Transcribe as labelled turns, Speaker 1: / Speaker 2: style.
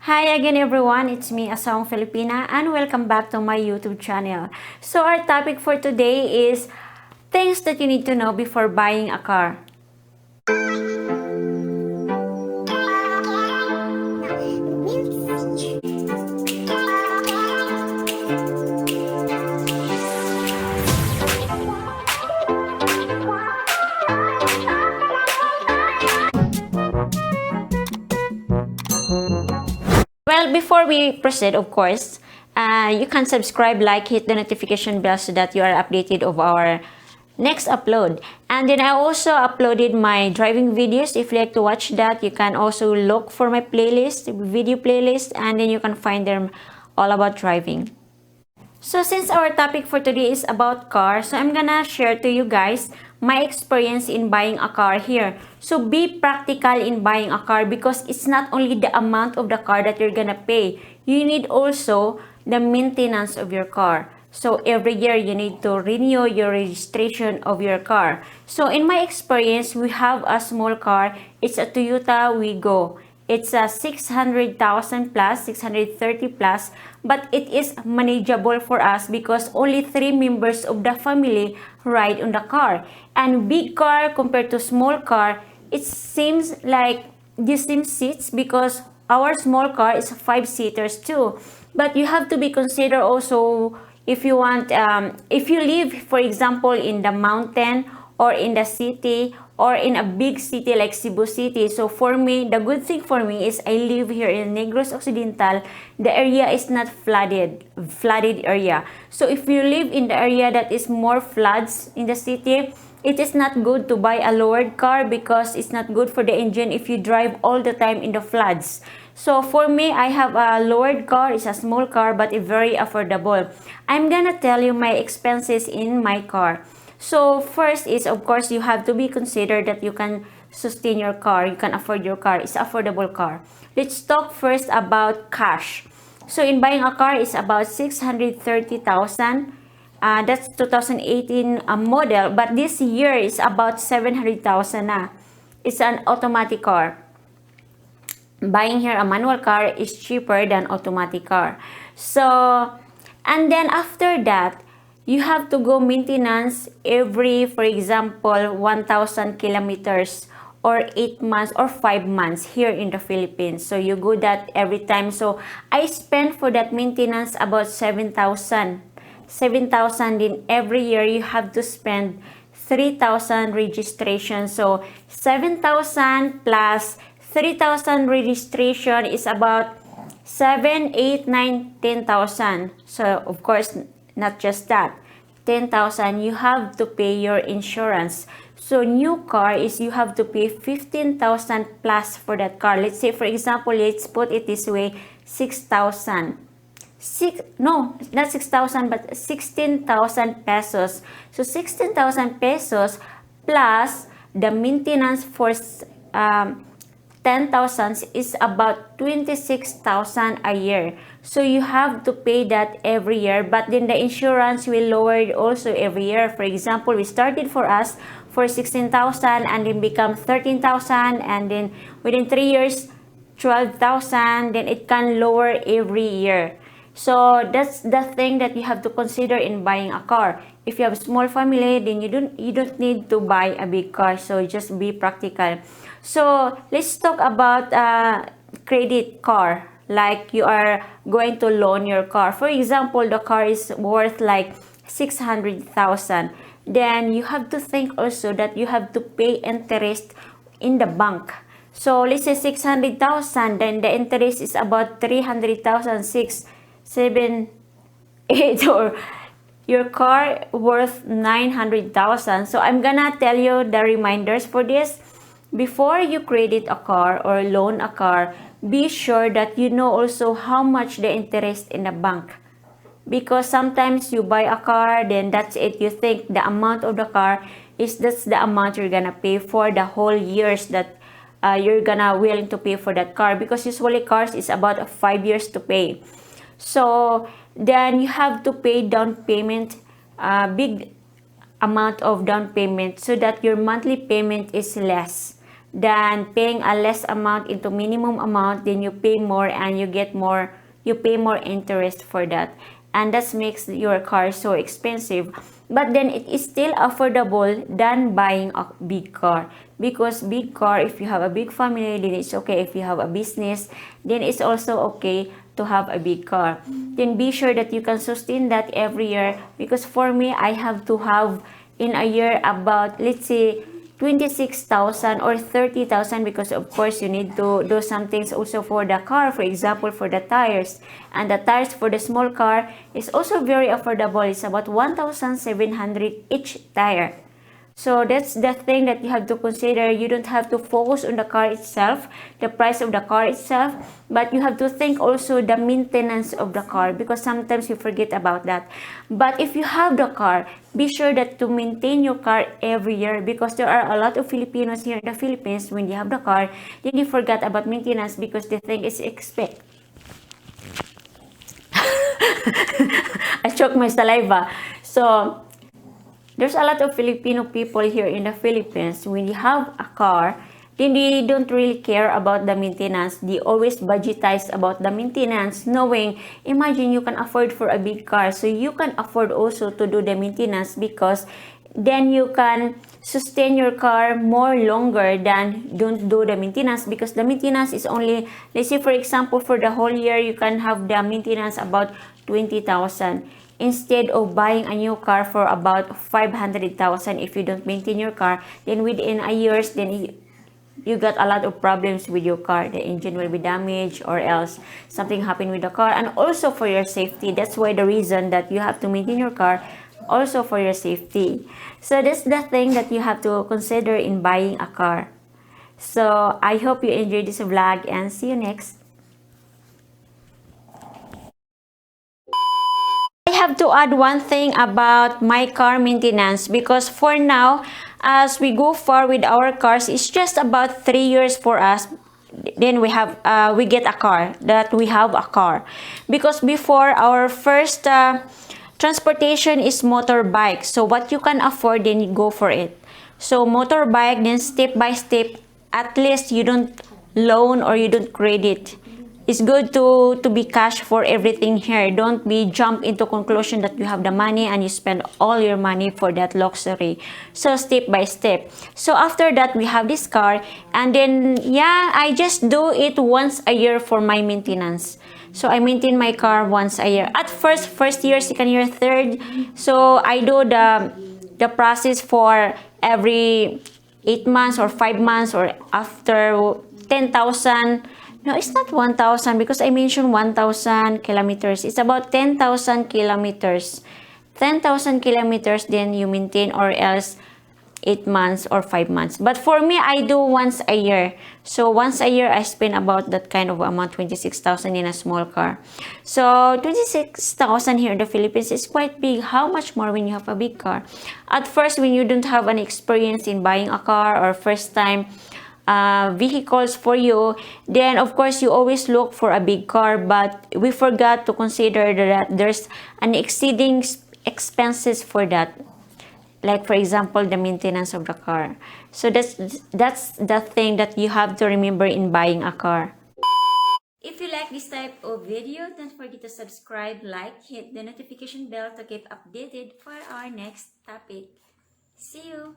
Speaker 1: Hi again everyone, it's me Asawang Filipina and welcome back to my YouTube channel. So our topic for today is things that you need to know before buying a car. Well, before we proceed, of course, you can subscribe, like, hit the notification bell so that you are updated of our next upload. And then I also uploaded my driving videos. If you like to watch that, you can also look for my playlist, video playlist, and then you can find them all about driving. So since our topic for today is about cars, so I'm gonna share to you guys my experience in buying a car here. So be practical in buying a car because it's not only the amount of the car that you're gonna pay. You need also the maintenance of your car. So every year you need to renew your registration of your car. So in my experience, we have a small car. It's a Toyota Wigo. It's a 600,000 plus, 630 plus, but it is manageable for us because only 3 members of the family ride on the car. And big car compared to small car, it seems like the same seats because our small car is 5-seaters too. But you have to be considered also if you want, if you live, for example, in the mountain or in the city or in a big city like Cebu City. So for me, the good thing for me is I live here in Negros Occidental. The area is not flooded area. So if you live in the area that is more floods in the city, it is not good to buy a lowered car because it's not good for the engine if you drive all the time in the floods. So for me, I have a lowered car. It's a small car but it's very affordable. I'm gonna tell you my expenses in my car. So first is, of course, you have to be considered that you can sustain your car, you can afford your car. It's an affordable car. Let's talk first about cash. So in buying a car, it's about 630,000. That's 2018 model, but this year is about 700,000 na. It's an automatic car. Buying here a manual car is cheaper than automatic car. So, and then after that, you have to go maintenance every, for example, 1,000 kilometers or 8 months or 5 months here in the Philippines. So you go that every time. So I spend for that maintenance about 7,000. 7,000 in every year. You have to spend 3,000 registration. So 7,000 plus 3,000 registration is about 7, 8, 9, 10,000. So of course, not just that, 10,000 you have to pay your insurance. So new car is you have to pay 15,000 plus for that car. Let's say, for example, let's put it this way, 6,000. No, not 6,000 but 16,000 pesos. So 16,000 pesos plus the maintenance for 10,000 is about 26,000 a year. So you have to pay that every year, but then the insurance will lower it also every year. For example, we started for us for 16,000 and then become 13,000 and then within 3 years 12,000, then it can lower every year. So that's the thing that you have to consider in buying a car. If you have a small family, then you don't need to buy a big car. So just be practical. So let's talk about credit car. Like you are going to loan your car. For example, the car is worth like 600,000. Then you have to think also that you have to pay interest in the bank. So let's say 600,000, then the interest is about 300,000, 6, 7, 8, or your car worth 900,000. So I'm gonna tell you the reminders for this. Before you credit a car or loan a car, be sure that you know also how much the interest in the bank. Because sometimes you buy a car, then that's it. You think the amount of the car is that's the amount you're gonna pay for the whole years that you're gonna willing to pay for that car. Because usually cars is about 5 years to pay. So then you have to pay down payment, big amount of down payment so that your monthly payment is less. than paying a less amount into minimum amount, then you pay more and you get more, you pay more interest for that, and that makes your car so expensive. But then it is still affordable than buying a big car, because big car, if you have a big family, then it's okay. If you have a business, then it's also okay to have a big car. Then be sure that you can sustain that every year, because for me, I have to have in a year about, let's say, 26,000 or 30,000, because of course you need to do some things also for the car, for example for the tires, and the tires for the small car is also very affordable. It's about 1,700 each tire. So that's the thing that you have to consider. You don't have to focus on the car itself, the price of the car itself, but you have to think also the maintenance of the car, because sometimes you forget about that. But if you have the car, be sure that to maintain your car every year, because there are a lot of Filipinos here in the Philippines, when they have the car, then they forget about maintenance because they think it's expect. I choked my saliva. So there's a lot of Filipino people here in the Philippines. When you have a car, then they don't really care about the maintenance. They always budgetize about the maintenance, knowing, imagine you can afford for a big car, so you can afford also to do the maintenance, because then you can sustain your car more longer than don't do the maintenance, because the maintenance is only, let's say for example, for the whole year, you can have the maintenance about 20,000. Instead of buying a new car for about 500,000, if you don't maintain your car, then within a years, then you got a lot of problems with your car. The engine will be damaged, or else something happened with the car, and also for your safety. That's why the reason that you have to maintain your car, also for your safety. So that's the thing that you have to consider in buying a car. So I hope you enjoyed this vlog, and see you next. I have to add one thing about my car maintenance, because for now, as we go far with our cars, it's just about 3 years for us. Then we get a car, that we have a car, because before our first transportation is motorbike. So what you can afford, then you go for it. So motorbike, then step by step, at least you don't loan or you don't credit. It's good to be cash for everything here. Don't be jump into conclusion that you have the money and you spend all your money for that luxury. So step by step. So after that, we have this car, and then yeah, I just do it once a year for my maintenance. So I maintain my car once a year. At first year, second year, third. So I do the process for every 8 months or 5 months, or after 10,000. No, it's not 1,000, because I mentioned 1,000 kilometers. It's about 10,000 kilometers. 10,000 kilometers, then you maintain, or else 8 months or 5 months. But for me, I do once a year. So once a year, I spend about that kind of amount, 26,000 in a small car. So 26,000 here in the Philippines is quite big. How much more when you have a big car? At first, when you don't have an experience in buying a car, or first time vehicles for you, then of course you always look for a big car, but we forgot to consider that there's an exceeding expenses for that, like for example the maintenance of the car. So that's the thing that you have to remember in buying a car. If you like this type of video, don't forget to subscribe, like, hit the notification bell to keep updated for our next topic. See you.